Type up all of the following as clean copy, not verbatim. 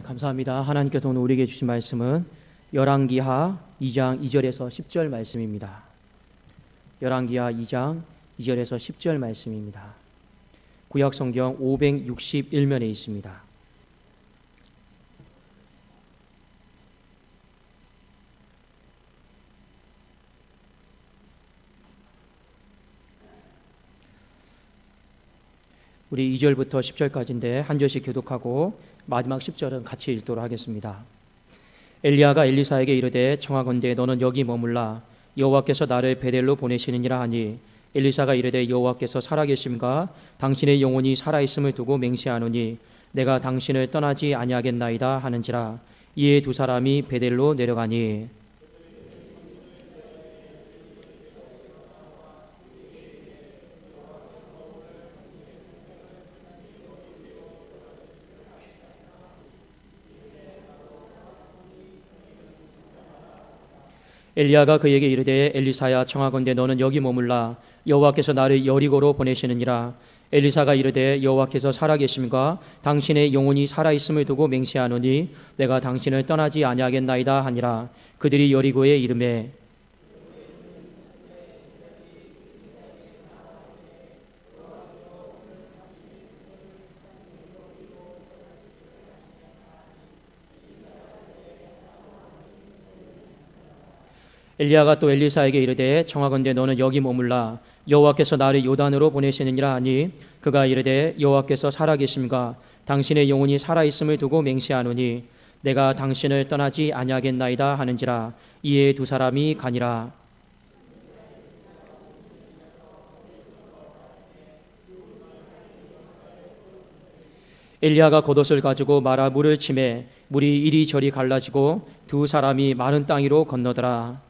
감사합니다. 하나님께서 오늘 우리에게 주신 말씀은 열왕기하 2장 2절에서 10절 말씀입니다. 열왕기하 2장 2절에서 10절 말씀입니다. 구약성경 561면에 있습니다. 우리 2절부터 10절까지인데 한 절씩 교독하고 마지막 10절은 같이 읽도록 하겠습니다. 엘리야가 엘리사에게 이르되 청하건대 너는 여기 머물라 여호와께서 나를 베델로 보내시느니라 하니 엘리사가 이르되 여호와께서 살아계심과 당신의 영혼이 살아있음을 두고 맹세하노니 내가 당신을 떠나지 아니하겠나이다 하는지라. 이에 두 사람이 베델로 내려가니 엘리야가 그에게 이르되 엘리사야 청하건대 너는 여기 머물라 여호와께서 나를 여리고로 보내시느니라. 엘리사가 이르되 여호와께서 살아계심과 당신의 영혼이 살아있음을 두고 맹세하노니 내가 당신을 떠나지 아니하겠나이다 하니라. 그들이 여리고에 이르매 엘리야가 또 엘리사에게 이르되 청하건대 너는 여기 머물라 여호와께서 나를 요단으로 보내시느니라 하니 그가 이르되 여호와께서 살아계심과 당신의 영혼이 살아있음을 두고 맹세하노니 내가 당신을 떠나지 아니하겠나이다 하는지라. 이에 두 사람이 가니라. 엘리야가 겉옷을 가지고 말아 물을 치매 물이 이리저리 갈라지고 두 사람이 마른 땅 위로 건너더라.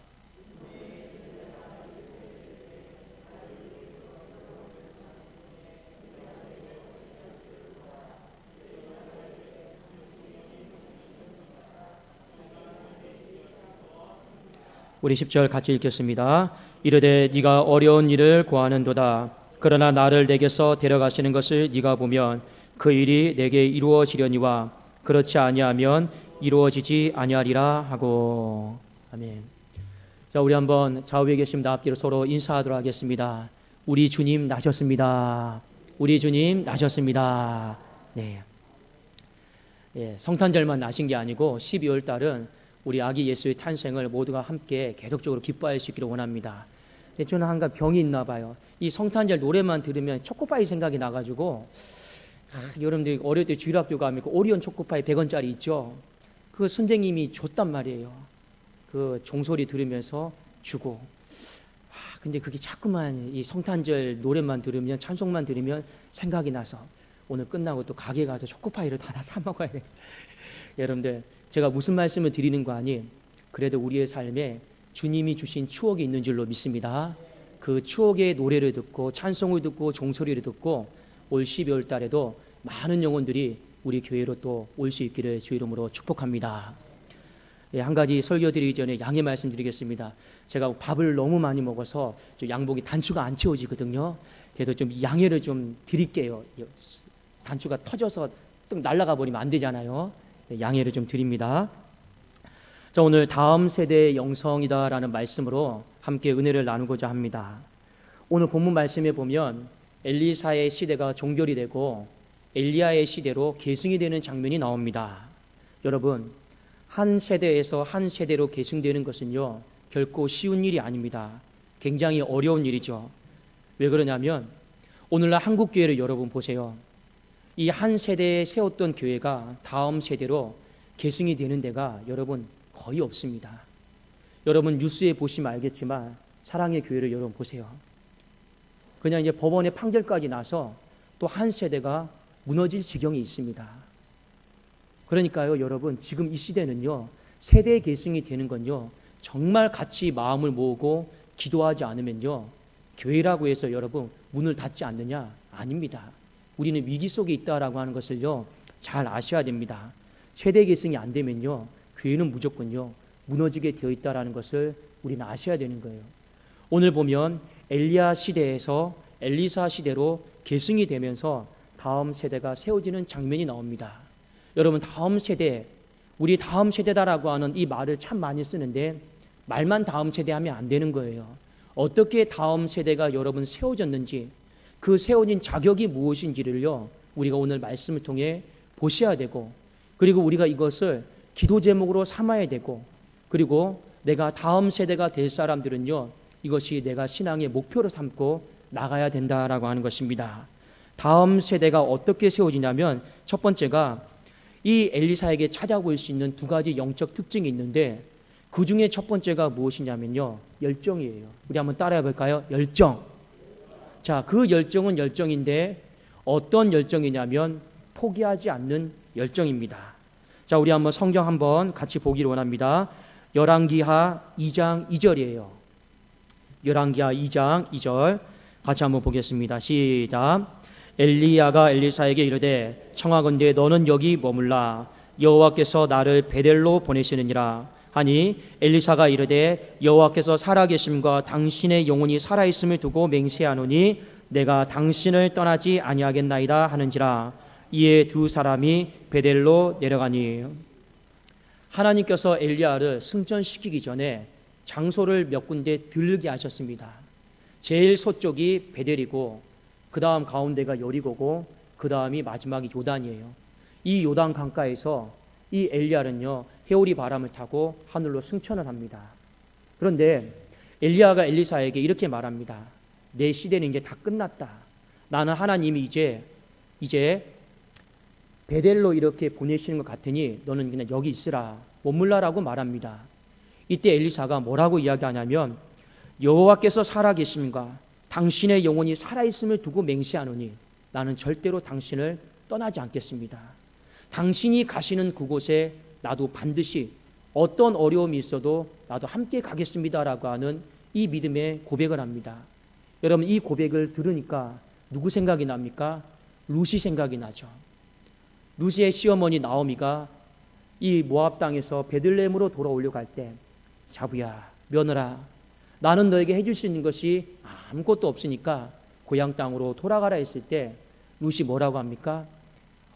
우리 10절 같이 읽겠습니다. 이르되 네가 어려운 일을 구하는도다. 그러나 나를 내게서 데려가시는 것을 네가 보면 그 일이 내게 이루어지려니와 그렇지 아니하면 이루어지지 아니하리라 하고. 아멘. 자, 우리 한번 좌우에 계신 앞뒤로 서로 인사하도록 하겠습니다. 우리 주님 나셨습니다. 우리 주님 나셨습니다. 네. 예, 성탄절만 나신 게 아니고 12월 달은 우리 아기 예수의 탄생을 모두가 함께 계속적으로 기뻐할 수 있기를 원합니다. 저는 한가 병이 있나 봐요. 이 성탄절 노래만 들으면 초코파이 생각이 나가지고 여러분들 어릴 때 주일학교 가면 그 오리온 초코파이 100원짜리 있죠. 그 선생님이 줬단 말이에요. 그 종소리 들으면서 주고. 근데 그게 자꾸만 이 성탄절 노래만 들으면 찬송만 들으면 생각이 나서 오늘 끝나고 또 가게 가서 초코파이를 하나 사 먹어야 돼요. 여러분들 제가 무슨 말씀을 드리는 거 아니? 그래도 우리의 삶에 주님이 주신 추억이 있는 줄로 믿습니다. 그 추억의 노래를 듣고 찬송을 듣고 종소리를 듣고 올 12월 달에도 많은 영혼들이 우리 교회로 또 올 수 있기를 주 이름으로 축복합니다. 예, 한 가지 설교 드리기 전에 양해 말씀드리겠습니다. 제가 밥을 너무 많이 먹어서 양복이 단추가 안 채워지거든요. 그래도 좀 양해를 좀 드릴게요. 단추가 터져서 뚝 날아가 버리면 안 되잖아요. 양해를 좀 드립니다. 자, 오늘 다음 세대의 영성이다라는 말씀으로 함께 은혜를 나누고자 합니다. 오늘 본문 말씀에 보면 엘리사의 시대가 종결이 되고 엘리야의 시대로 계승이 되는 장면이 나옵니다. 여러분, 한 세대에서 한 세대로 계승되는 것은요 결코 쉬운 일이 아닙니다. 굉장히 어려운 일이죠. 왜 그러냐면 오늘날 한국교회를 여러분 보세요. 이 한 세대에 세웠던 교회가 다음 세대로 계승이 되는 데가 여러분 거의 없습니다. 여러분 뉴스에 보시면 알겠지만 사랑의 교회를 여러분 보세요. 그냥 이제 법원의 판결까지 나서 또 한 세대가 무너질 지경이 있습니다. 그러니까요 여러분 지금 이 시대는요 세대 계승이 되는 건요 정말 같이 마음을 모으고 기도하지 않으면요 교회라고 해서 여러분 문을 닫지 않느냐? 아닙니다. 우리는 위기 속에 있다라고 하는 것을요 잘 아셔야 됩니다. 세대 계승이 안 되면요 교회는 무조건요 무너지게 되어 있다라는 것을 우리는 아셔야 되는 거예요. 오늘 보면 엘리야 시대에서 엘리사 시대로 계승이 되면서 다음 세대가 세워지는 장면이 나옵니다. 여러분, 다음 세대, 우리 다음 세대다라고 하는 이 말을 참 많이 쓰는데 말만 다음 세대 하면 안 되는 거예요. 어떻게 다음 세대가 여러분 세워졌는지, 그 세워진 자격이 무엇인지를요, 우리가 오늘 말씀을 통해 보셔야 되고, 그리고 우리가 이것을 기도 제목으로 삼아야 되고, 그리고 내가 다음 세대가 될 사람들은요, 이것이 내가 신앙의 목표로 삼고 나가야 된다라고 하는 것입니다. 다음 세대가 어떻게 세워지냐면, 첫 번째가 이 엘리사에게 찾아볼 수 있는 두 가지 영적 특징이 있는데, 그 중에 첫 번째가 무엇이냐면요, 열정이에요. 우리 한번 따라해 볼까요? 열정. 자, 그 열정은 열정인데 어떤 열정이냐면 포기하지 않는 열정입니다. 자, 우리 한번 성경 한번 같이 보기를 원합니다. 열왕기하 2장 2절이에요. 열왕기하 2장 2절 같이 한번 보겠습니다. 시작. 엘리야가 엘리사에게 이르되 청하건대 너는 여기 머물라. 여호와께서 나를 베델로 보내시느니라 하니, 엘리사가 이르되 여호와께서 살아계심과 당신의 영혼이 살아있음을 두고 맹세하노니 내가 당신을 떠나지 아니하겠나이다 하는지라. 이에 두 사람이 베델로 내려가니, 하나님께서 엘리야를 승천시키기 전에 장소를 몇 군데 들르게 하셨습니다. 제일 서쪽이 베델이고, 그 다음 가운데가 여리고고, 그 다음이 마지막이 요단이에요. 이 요단 강가에서 이 엘리야는요, 해오리 바람을 타고 하늘로 승천을 합니다. 그런데 엘리야가 엘리사에게 이렇게 말합니다. 내 시대는 이제 다 끝났다. 나는 하나님이 이제 베델로 이렇게 보내시는 것 같으니 너는 그냥 여기 있으라, 머물라라고 말합니다. 이때 엘리사가 뭐라고 이야기하냐면, 여호와께서 살아계심과 당신의 영혼이 살아있음을 두고 맹세하노니 나는 절대로 당신을 떠나지 않겠습니다. 당신이 가시는 그곳에 나도 반드시 어떤 어려움이 있어도 나도 함께 가겠습니다라고 하는 이 믿음의 고백을 합니다. 여러분, 이 고백을 들으니까 누구 생각이 납니까? 룻이 생각이 나죠. 룻의 시어머니 나오미가 이 모압 땅에서 베들레헴으로 돌아오려고 할 때, 자부야, 며느라, 나는 너에게 해줄 수 있는 것이 아무것도 없으니까 고향 땅으로 돌아가라 했을 때 룻이 뭐라고 합니까?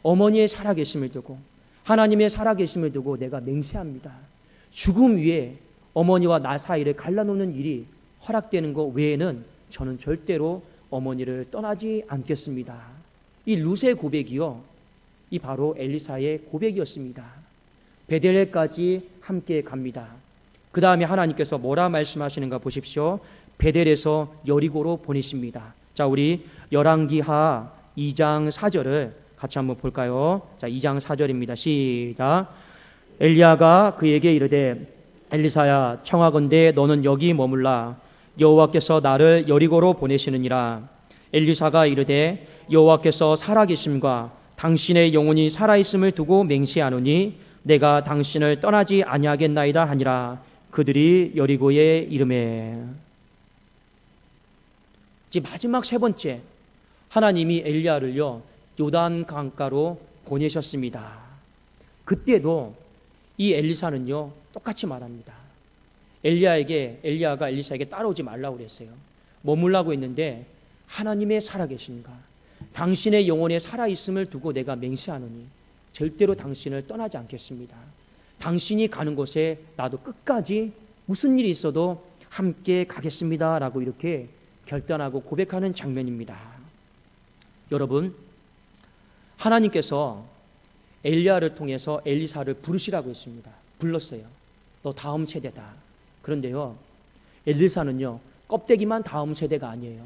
어머니의 살아계심을 두고, 하나님의 살아계심을 두고 내가 맹세합니다. 죽음 위에 어머니와 나 사이를 갈라놓는 일이 허락되는 것 외에는 저는 절대로 어머니를 떠나지 않겠습니다. 이 룻의 고백이요, 이 바로 엘리사의 고백이었습니다. 베델에까지 함께 갑니다. 그 다음에 하나님께서 뭐라 말씀하시는가 보십시오. 베델에서 여리고로 보내십니다. 자, 우리 열왕기하 2장 4절을 같이 한번 볼까요? 자, 2장 4절입니다. 시작. 엘리야가 그에게 이르되 엘리사야, 청하건대 너는 여기 머물라. 여호와께서 나를 여리고로 보내시느니라. 엘리사가 이르되 여호와께서 살아계심과 당신의 영혼이 살아있음을 두고 맹세하노니 내가 당신을 떠나지 아니하겠나이다 하니라. 그들이 여리고에 이르매. 이제 마지막 세 번째, 하나님이 엘리야를요 요단 강가로 보내셨습니다. 그때도 이 엘리사는요 똑같이 말합니다. 엘리야가 엘리사에게 따라오지 말라고 그랬어요. 머물라고 했는데, 하나님의 살아계신가 당신의 영혼에 살아있음을 두고 내가 맹세하노니 절대로 당신을 떠나지 않겠습니다. 당신이 가는 곳에 나도 끝까지 무슨 일이 있어도 함께 가겠습니다 라고 이렇게 결단하고 고백하는 장면입니다. 여러분, 하나님께서 엘리야를 통해서 엘리사를 부르시라고 했습니다. 불렀어요. 너 다음 세대다. 그런데요, 엘리사는요 껍데기만 다음 세대가 아니에요.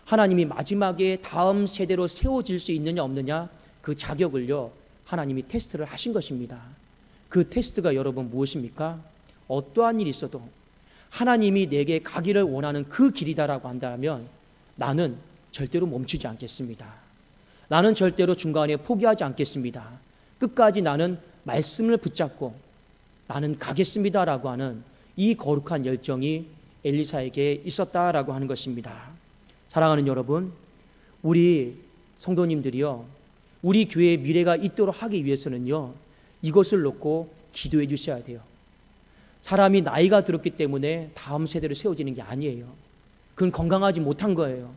하나님이 마지막에 다음 세대로 세워질 수 있느냐 없느냐, 그 자격을요 하나님이 테스트를 하신 것입니다. 그 테스트가 여러분 무엇입니까? 어떠한 일이 있어도 하나님이 내게 가기를 원하는 그 길이다라고 한다면 나는 절대로 멈추지 않겠습니다. 나는 절대로 중간에 포기하지 않겠습니다. 끝까지 나는 말씀을 붙잡고 나는 가겠습니다라고 하는 이 거룩한 열정이 엘리사에게 있었다라고 하는 것입니다. 사랑하는 여러분, 우리 성도님들이요, 우리 교회의 미래가 있도록 하기 위해서는요 이것을 놓고 기도해 주셔야 돼요. 사람이 나이가 들었기 때문에 다음 세대를 세워지는 게 아니에요. 그건 건강하지 못한 거예요.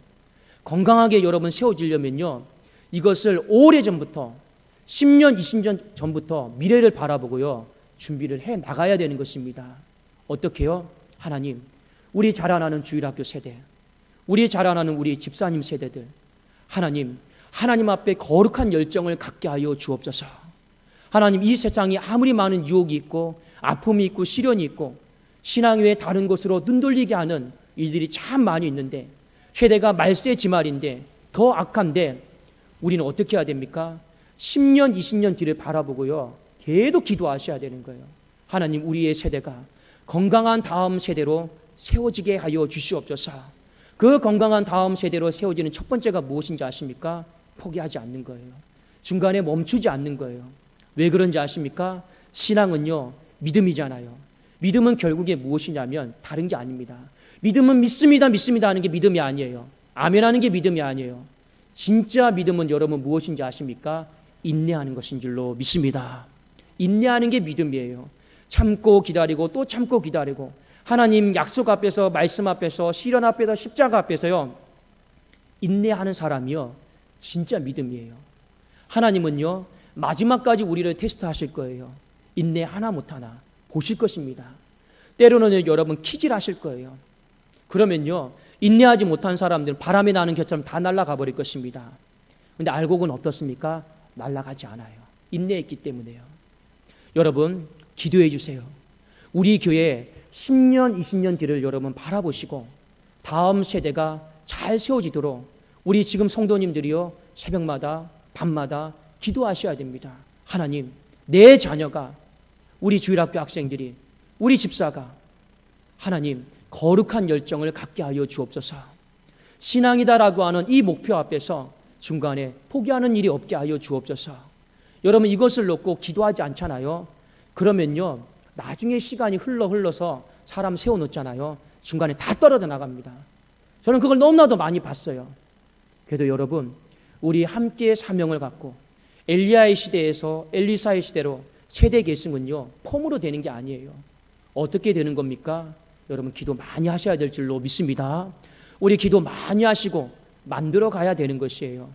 건강하게 여러분 세워지려면요 이것을 오래전부터 10년, 20년 전부터 미래를 바라보고요, 준비를 해 나가야 되는 것입니다. 어떻게요? 하나님, 우리 자라나는 주일학교 세대, 우리 자라나는 우리 집사님 세대들, 하나님 앞에 거룩한 열정을 갖게 하여 주옵소서. 하나님, 이 세상에 아무리 많은 유혹이 있고 아픔이 있고 시련이 있고 신앙 외에 다른 곳으로 눈 돌리게 하는 일들이 참 많이 있는데, 세대가 말세지말인데 더 악한데, 우리는 어떻게 해야 됩니까? 10년, 20년 뒤를 바라보고요, 계속 기도하셔야 되는 거예요. 하나님, 우리의 세대가 건강한 다음 세대로 세워지게 하여 주시옵소서. 그 건강한 다음 세대로 세워지는 첫 번째가 무엇인지 아십니까? 포기하지 않는 거예요. 중간에 멈추지 않는 거예요. 왜 그런지 아십니까? 신앙은요, 믿음이잖아요. 믿음은 결국에 무엇이냐면 다른 게 아닙니다. 믿음은 믿습니다 하는 게 믿음이 아니에요. 아멘 하는 게 믿음이 아니에요. 진짜 믿음은 여러분 무엇인지 아십니까? 인내하는 것인 줄로 믿습니다. 인내하는 게 믿음이에요. 참고 기다리고 또 참고 기다리고, 하나님 약속 앞에서, 말씀 앞에서, 시련 앞에서, 십자가 앞에서요, 인내하는 사람이요, 진짜 믿음이에요. 하나님은요, 마지막까지 우리를 테스트하실 거예요. 인내 하나 못하나 보실 것입니다. 때로는 여러분 키질하실 거예요. 그러면요, 인내하지 못한 사람들은 바람이 나는 것처럼 다 날아가 버릴 것입니다. 그런데 알고 보면 어떻습니까? 날아가지 않아요. 인내했기 때문에요. 여러분, 기도해 주세요. 우리 교회 10년, 20년 뒤를 여러분 바라보시고 다음 세대가 잘 세워지도록 우리 지금 성도님들이요, 새벽마다 밤마다 기도하셔야 됩니다. 하나님, 내 자녀가, 우리 주일학교 학생들이, 우리 집사가 하나님 거룩한 열정을 갖게 하여 주옵소서. 신앙이다라고 하는 이 목표 앞에서 중간에 포기하는 일이 없게 하여 주옵소서. 여러분, 이것을 놓고 기도하지 않잖아요. 그러면요, 나중에 시간이 흘러서 사람 세워놓잖아요. 중간에 다 떨어져 나갑니다. 저는 그걸 너무나도 많이 봤어요. 그래도 여러분, 우리 함께 사명을 갖고 엘리야의 시대에서 엘리사의 시대로 세대 계승은요, 폼으로 되는 게 아니에요. 어떻게 되는 겁니까? 여러분, 기도 많이 하셔야 될 줄로 믿습니다. 우리 기도 많이 하시고 만들어 가야 되는 것이에요.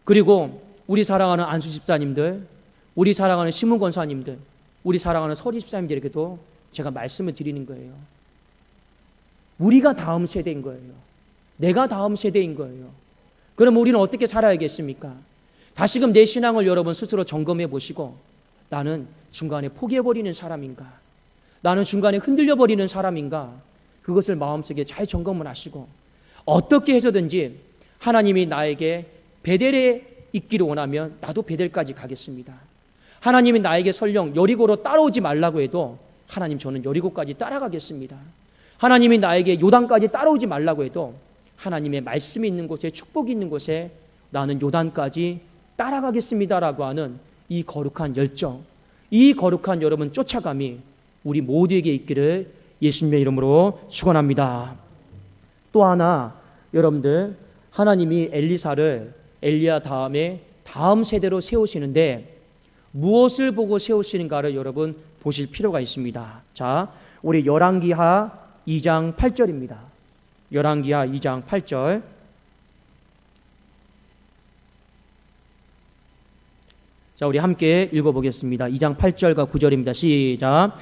그리고 우리 사랑하는 안수 집사님들, 우리 사랑하는 신문 권사님들, 우리 사랑하는 서리 집사님들에게도 제가 말씀을 드리는 거예요. 우리가 다음 세대인 거예요. 내가 다음 세대인 거예요. 그럼 우리는 어떻게 살아야겠습니까? 다시금 내 신앙을 여러분 스스로 점검해 보시고, 나는 중간에 포기해버리는 사람인가? 나는 중간에 흔들려버리는 사람인가? 그것을 마음속에 잘 점검을 하시고, 어떻게 해서든지 하나님이 나에게 베델에 있기를 원하면 나도 베델까지 가겠습니다. 하나님이 나에게 설령 여리고로 따라오지 말라고 해도 하나님, 저는 여리고까지 따라가겠습니다. 하나님이 나에게 요단까지 따라오지 말라고 해도 하나님의 말씀이 있는 곳에, 축복이 있는 곳에 나는 요단까지 따라가겠습니다라고 하는 이 거룩한 열정, 이 거룩한 여러분 쫓아감이 우리 모두에게 있기를 예수님의 이름으로 축원합니다. 또 하나, 여러분들, 하나님이 엘리사를 엘리야 다음에 다음 세대로 세우시는데 무엇을 보고 세우시는가를 여러분 보실 필요가 있습니다. 자, 우리 열왕기하 2장 8절입니다. 열왕기하 2장 8절. 자, 우리 함께 읽어보겠습니다. 2장 8절과 9절입니다. 시작.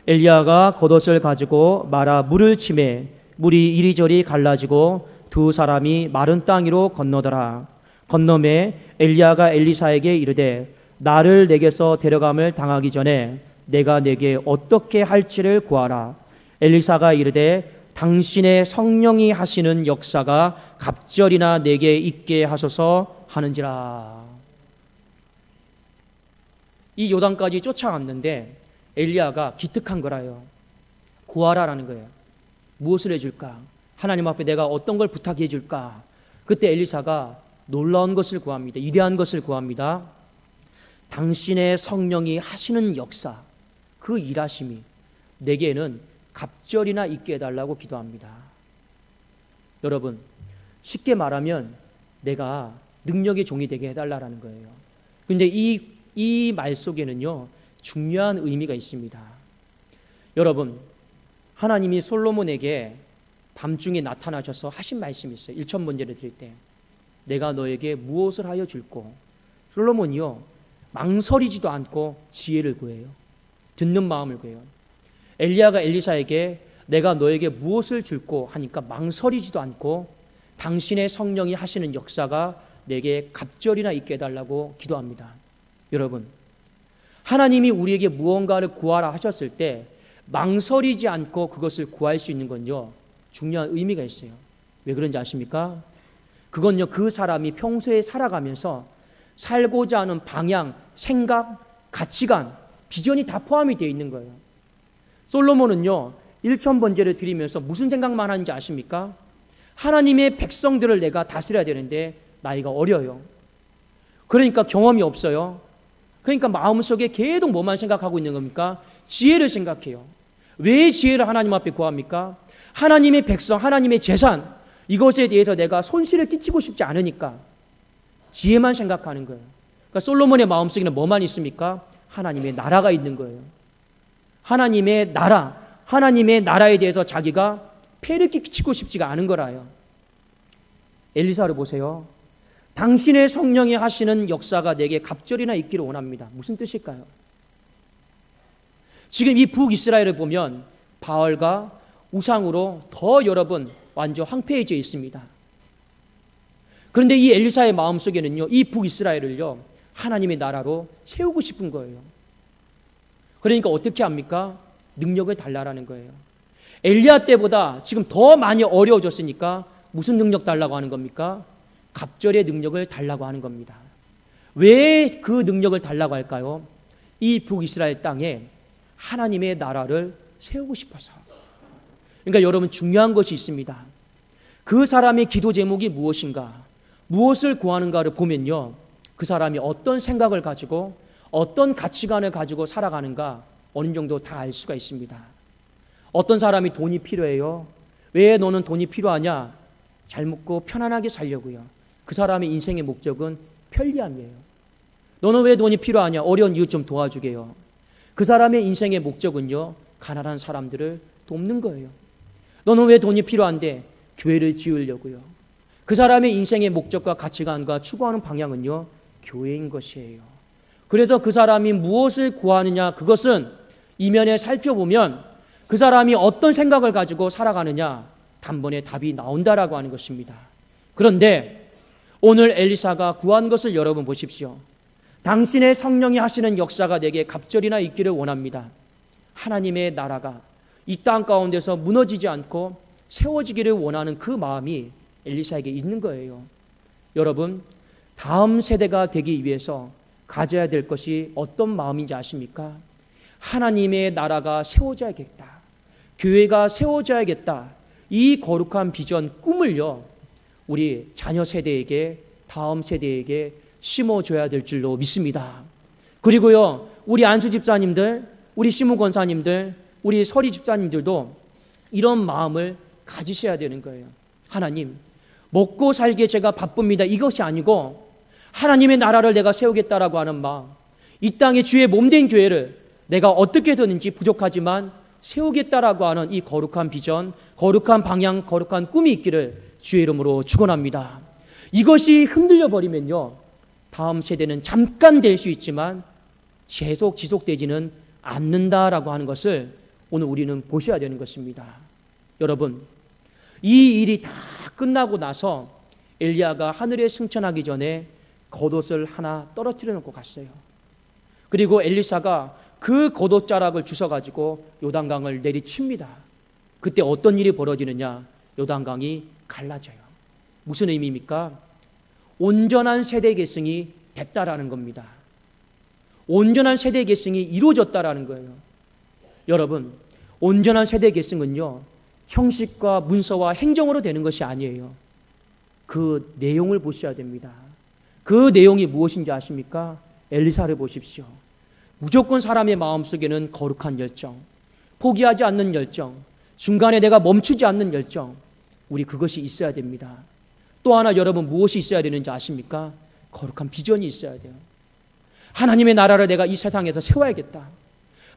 엘리야가 겉옷을 가지고 말아 물을 치매 물이 이리저리 갈라지고 두 사람이 마른 땅 위로 건너더라. 건너매 엘리야가 엘리사에게 이르되 나를 내게서 데려감을 당하기 전에 내가 내게 어떻게 할지를 구하라. 엘리사가 이르되 당신의 성령이 하시는 역사가 갑절이나 내게 있게 하소서 하는지라. 이 요단까지 쫓아갔는데 엘리야가 기특한 거라요. 구하라라는 거예요. 무엇을 해줄까? 하나님 앞에 내가 어떤 걸 부탁해 줄까? 그때 엘리사가 놀라운 것을 구합니다. 위대한 것을 구합니다. 당신의 성령이 하시는 역사, 그 일하심이 내게는 갑절이나 있게 해달라고 기도합니다. 여러분, 쉽게 말하면 내가 능력의 종이 되게 해달라는 거예요. 그런데 이 말 속에는요, 중요한 의미가 있습니다. 여러분, 하나님이 솔로몬에게 밤중에 나타나셔서 하신 말씀이 있어요. 1천 번제를 드릴 때 내가 너에게 무엇을 하여 줄꼬. 솔로몬이요, 망설이지도 않고 지혜를 구해요. 듣는 마음을 구해요. 엘리야가 엘리사에게 내가 너에게 무엇을 줄고 하니까 망설이지도 않고 당신의 성령이 하시는 역사가 내게 갑절이나 있게 해달라고 기도합니다. 여러분, 하나님이 우리에게 무언가를 구하라 하셨을 때 망설이지 않고 그것을 구할 수 있는 건요, 중요한 의미가 있어요. 왜 그런지 아십니까? 그건요, 그 사람이 평소에 살아가면서 살고자 하는 방향, 생각, 가치관, 비전이 다 포함이 되어 있는 거예요. 솔로몬은요, 1000번제를 드리면서 무슨 생각만 하는지 아십니까? 하나님의 백성들을 내가 다스려야 되는데 나이가 어려요. 그러니까 경험이 없어요. 그러니까 마음속에 계속 뭐만 생각하고 있는 겁니까? 지혜를 생각해요. 왜 지혜를 하나님 앞에 구합니까? 하나님의 백성, 하나님의 재산, 이것에 대해서 내가 손실을 끼치고 싶지 않으니까 지혜만 생각하는 거예요. 그러니까 솔로몬의 마음속에는 뭐만 있습니까? 하나님의 나라가 있는 거예요. 하나님의 나라, 하나님의 나라에 대해서 자기가 폐를 끼치고 싶지가 않은 거라요. 엘리사를 보세요. 당신의 성령이 하시는 역사가 내게 갑절이나 있기를 원합니다. 무슨 뜻일까요? 지금 이 북이스라엘을 보면 바알과 우상으로 더 여러 번 완전 황폐해져 있습니다. 그런데 이 엘리사의 마음속에는요, 이 북이스라엘을요, 하나님의 나라로 세우고 싶은 거예요. 그러니까 어떻게 합니까? 능력을 달라라는 거예요. 엘리야 때보다 지금 더 많이 어려워졌으니까 무슨 능력 달라고 하는 겁니까? 갑절의 능력을 달라고 하는 겁니다. 왜 그 능력을 달라고 할까요? 이 북이스라엘 땅에 하나님의 나라를 세우고 싶어서. 그러니까 여러분, 중요한 것이 있습니다. 그 사람의 기도 제목이 무엇인가, 무엇을 구하는가를 보면요, 그 사람이 어떤 생각을 가지고 어떤 가치관을 가지고 살아가는가 어느 정도 다 알 수가 있습니다. 어떤 사람이 돈이 필요해요. 왜 너는 돈이 필요하냐? 잘 먹고 편안하게 살려고요. 그 사람의 인생의 목적은 편리함이에요. 너는 왜 돈이 필요하냐? 어려운 이웃 좀 도와주게요. 그 사람의 인생의 목적은요, 가난한 사람들을 돕는 거예요. 너는 왜 돈이 필요한데? 교회를 지으려고요. 그 사람의 인생의 목적과 가치관과 추구하는 방향은요, 교회인 것이에요. 그래서 그 사람이 무엇을 구하느냐, 그것은 이면에 살펴보면 그 사람이 어떤 생각을 가지고 살아가느냐, 단번에 답이 나온다라고 하는 것입니다. 그런데 오늘 엘리사가 구한 것을 여러분 보십시오. 당신의 성령이 하시는 역사가 내게 갑절이나 있기를 원합니다. 하나님의 나라가 이 땅 가운데서 무너지지 않고 세워지기를 원하는 그 마음이 엘리사에게 있는 거예요. 여러분, 다음 세대가 되기 위해서 가져야 될 것이 어떤 마음인지 아십니까? 하나님의 나라가 세워져야겠다. 교회가 세워져야겠다. 이 거룩한 비전, 꿈을요, 우리 자녀 세대에게, 다음 세대에게 심어줘야 될 줄로 믿습니다. 그리고요, 우리 안수 집사님들, 우리 시무 권사님들, 우리 서리 집사님들도 이런 마음을 가지셔야 되는 거예요. 하나님, 먹고 살기에 제가 바쁩니다. 이것이 아니고 하나님의 나라를 내가 세우겠다라고 하는 마음, 이 땅에 주의 몸된 교회를 내가 어떻게 되는지 부족하지만 세우겠다라고 하는 이 거룩한 비전, 거룩한 방향, 거룩한 꿈이 있기를 주의 이름으로 축원합니다. 이것이 흔들려 버리면요, 다음 세대는 잠깐 될 수 있지만 지속되지는 않는다라고 하는 것을 오늘 우리는 보셔야 되는 것입니다. 여러분, 이 일이 다 끝나고 나서 엘리야가 하늘에 승천하기 전에 겉옷을 하나 떨어뜨려 놓고 갔어요. 그리고 엘리사가 그 겉옷자락을 주워가지고 요단강을 내리칩니다. 그때 어떤 일이 벌어지느냐? 요단강이 갈라져요. 무슨 의미입니까? 온전한 세대 계승이 됐다라는 겁니다. 온전한 세대 계승이 이루어졌다라는 거예요. 여러분, 온전한 세대 계승은요, 형식과 문서와 행정으로 되는 것이 아니에요. 그 내용을 보셔야 됩니다. 그 내용이 무엇인지 아십니까? 엘리사를 보십시오. 무조건 사람의 마음속에는 거룩한 열정, 포기하지 않는 열정, 중간에 내가 멈추지 않는 열정, 우리 그것이 있어야 됩니다. 또 하나 여러분, 무엇이 있어야 되는지 아십니까? 거룩한 비전이 있어야 돼요. 하나님의 나라를 내가 이 세상에서 세워야겠다.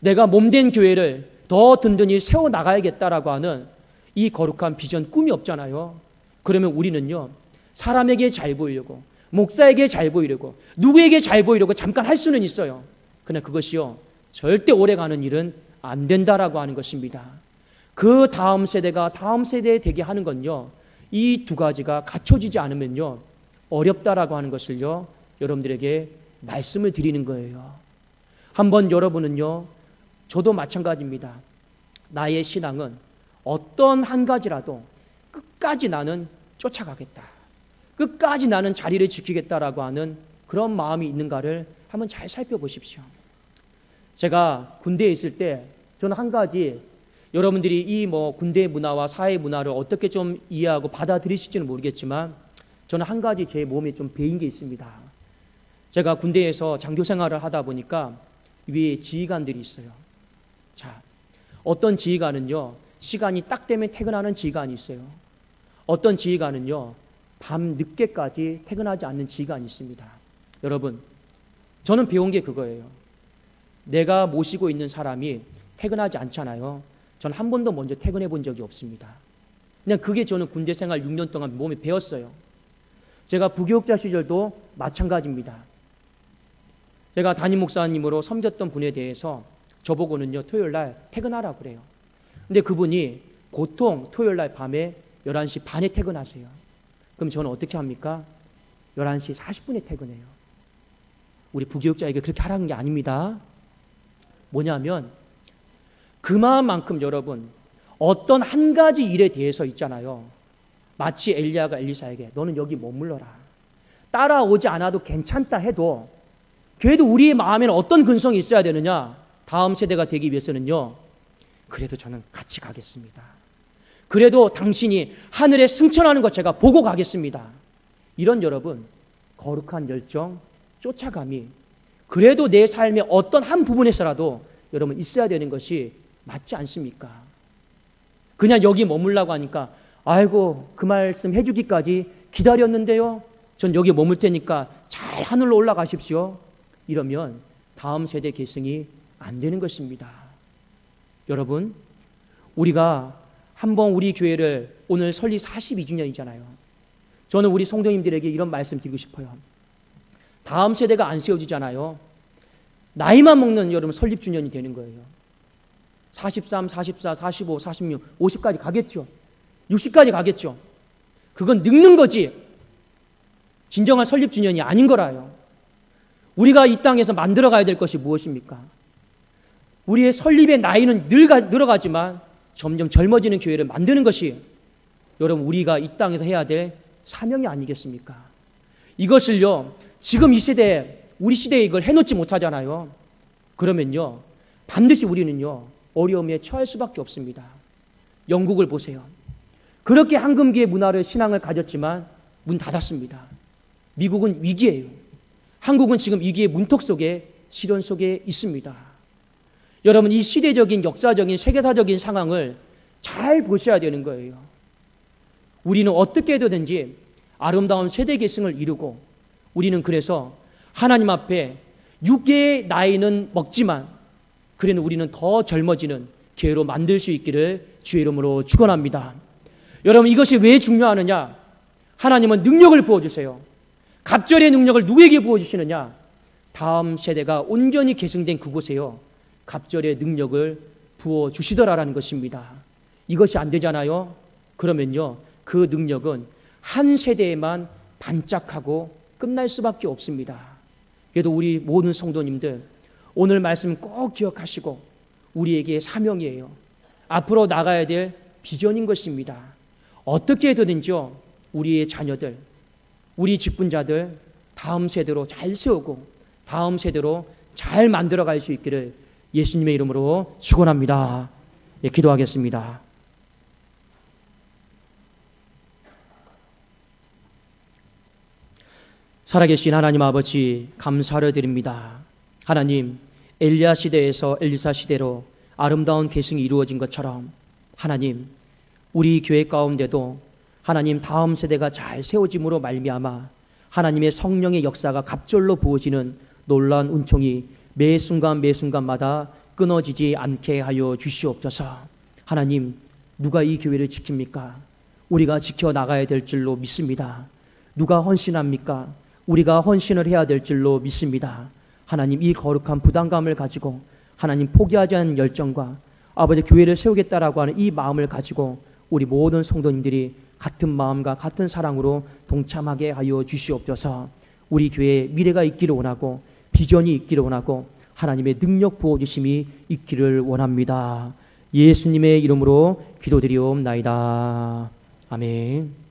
내가 몸된 교회를 더 든든히 세워나가야겠다라고 하는 이 거룩한 비전, 꿈이 없잖아요. 그러면 우리는요, 사람에게 잘 보이려고, 목사에게 잘 보이려고, 누구에게 잘 보이려고 잠깐 할 수는 있어요. 그러나 그것이요, 절대 오래가는 일은 안 된다라고 하는 것입니다. 그 다음 세대가 다음 세대에 되게 하는 건요, 이 두 가지가 갖춰지지 않으면요, 어렵다라고 하는 것을요, 여러분들에게 말씀을 드리는 거예요. 한번 여러분은요, 저도 마찬가지입니다. 나의 신앙은 어떤 한 가지라도 끝까지 나는 쫓아가겠다, 끝까지 나는 자리를 지키겠다라고 하는 그런 마음이 있는가를 한번 잘 살펴보십시오. 제가 군대에 있을 때 저는 한 가지, 여러분들이 이 군대 문화와 사회 문화를 어떻게 좀 이해하고 받아들이실지는 모르겠지만 저는 한 가지 제 몸에 좀 배인 게 있습니다. 제가 군대에서 장교 생활을 하다 보니까 위에 지휘관들이 있어요. 자, 어떤 지휘관은요, 시간이 딱 되면 퇴근하는 지휘관이 있어요. 어떤 지휘관은요, 밤 늦게까지 퇴근하지 않는 지휘관이 있습니다. 여러분, 저는 배운 게 그거예요. 내가 모시고 있는 사람이 퇴근하지 않잖아요. 저는 한 번도 먼저 퇴근해 본 적이 없습니다. 그냥 그게 저는 군대 생활 6년 동안 몸에 배웠어요. 제가 부교육자 시절도 마찬가지입니다. 제가 담임 목사님으로 섬겼던 분에 대해서 저보고는요, 토요일 날 퇴근하라고 그래요. 근데 그분이 보통 토요일 날 밤에 11시 반에 퇴근하세요. 그럼 저는 어떻게 합니까? 11시 40분에 퇴근해요. 우리 부교육자에게 그렇게 하라는 게 아닙니다. 뭐냐면 그 마음만큼 여러분, 어떤 한 가지 일에 대해서 있잖아요. 마치 엘리야가 엘리사에게 너는 여기 머물러라, 따라오지 않아도 괜찮다 해도 그래도 우리의 마음에는 어떤 근성이 있어야 되느냐? 다음 세대가 되기 위해서는요, 그래도 저는 같이 가겠습니다. 그래도 당신이 하늘에 승천하는 것 제가 보고 가겠습니다. 이런 여러분, 거룩한 열정, 쫓아감이 그래도 내 삶의 어떤 한 부분에서라도 여러분 있어야 되는 것이 맞지 않습니까? 그냥 여기 머물라고 하니까 아이고 그 말씀 해주기까지 기다렸는데요, 전 여기 머물 테니까 잘 하늘로 올라가십시오. 이러면 다음 세대 계승이 안 되는 것입니다. 여러분, 우리가 한번 우리 교회를, 오늘 설립 42주년이잖아요. 저는 우리 성도님들에게 이런 말씀 드리고 싶어요. 다음 세대가 안 세워지잖아요. 나이만 먹는 여러분 설립주년이 되는 거예요. 43, 44, 45, 46, 50까지 가겠죠. 60까지 가겠죠. 그건 늙는 거지 진정한 설립주년이 아닌 거라요. 우리가 이 땅에서 만들어가야 될 것이 무엇입니까? 우리의 설립의 나이는 늘어가지만 점점 젊어지는 교회를 만드는 것이 여러분 우리가 이 땅에서 해야 될 사명이 아니겠습니까? 이것을요, 지금 이 시대에, 우리 시대에 이걸 해놓지 못하잖아요. 그러면요, 반드시 우리는요, 어려움에 처할 수밖에 없습니다. 영국을 보세요. 그렇게 황금기의 문화를, 신앙을 가졌지만 문 닫았습니다. 미국은 위기예요. 한국은 지금 위기의 문턱 속에, 시련 속에 있습니다. 여러분, 이 시대적인, 역사적인, 세계사적인 상황을 잘 보셔야 되는 거예요. 우리는 어떻게 해도든지 아름다운 세대 계승을 이루고, 우리는 그래서 하나님 앞에 육의 나이는 먹지만 그래도 우리는 더 젊어지는 기회로 만들 수 있기를 주의 이름으로 축원합니다. 여러분, 이것이 왜 중요하느냐? 하나님은 능력을 부어주세요. 갑절의 능력을 누구에게 부어주시느냐? 다음 세대가 온전히 계승된 그곳에요, 갑절의 능력을 부어주시더라라는 것입니다. 이것이 안 되잖아요. 그러면요, 그 능력은 한 세대에만 반짝하고 끝날 수밖에 없습니다. 그래도 우리 모든 성도님들, 오늘 말씀 꼭 기억하시고, 우리에게 사명이에요. 앞으로 나가야 될 비전인 것입니다. 어떻게 해서든지요, 우리의 자녀들, 우리 직분자들 다음 세대로 잘 세우고 다음 세대로 잘 만들어갈 수 있기를 예수님의 이름으로 축원합니다. 예, 기도하겠습니다. 살아계신 하나님 아버지, 감사를 드립니다. 하나님, 엘리야 시대에서 엘리사 시대로 아름다운 계승이 이루어진 것처럼 하나님, 우리 교회 가운데도 하나님 다음 세대가 잘 세워짐으로 말미암아 하나님의 성령의 역사가 갑절로 부어지는 놀라운 은총이 매 순간 매 순간마다 끊어지지 않게 하여 주시옵소서. 하나님, 누가 이 교회를 지킵니까? 우리가 지켜나가야 될 줄로 믿습니다. 누가 헌신합니까? 우리가 헌신을 해야 될 줄로 믿습니다. 하나님, 이 거룩한 부담감을 가지고 하나님 포기하지 않는 열정과 아버지 교회를 세우겠다라고 하는 이 마음을 가지고 우리 모든 성도님들이 같은 마음과 같은 사랑으로 동참하게 하여 주시옵소서. 우리 교회에 미래가 있기를 원하고 비전이 있기를 원하고 하나님의 능력 부어주심이 있기를 원합니다. 예수님의 이름으로 기도드리옵나이다. 아멘.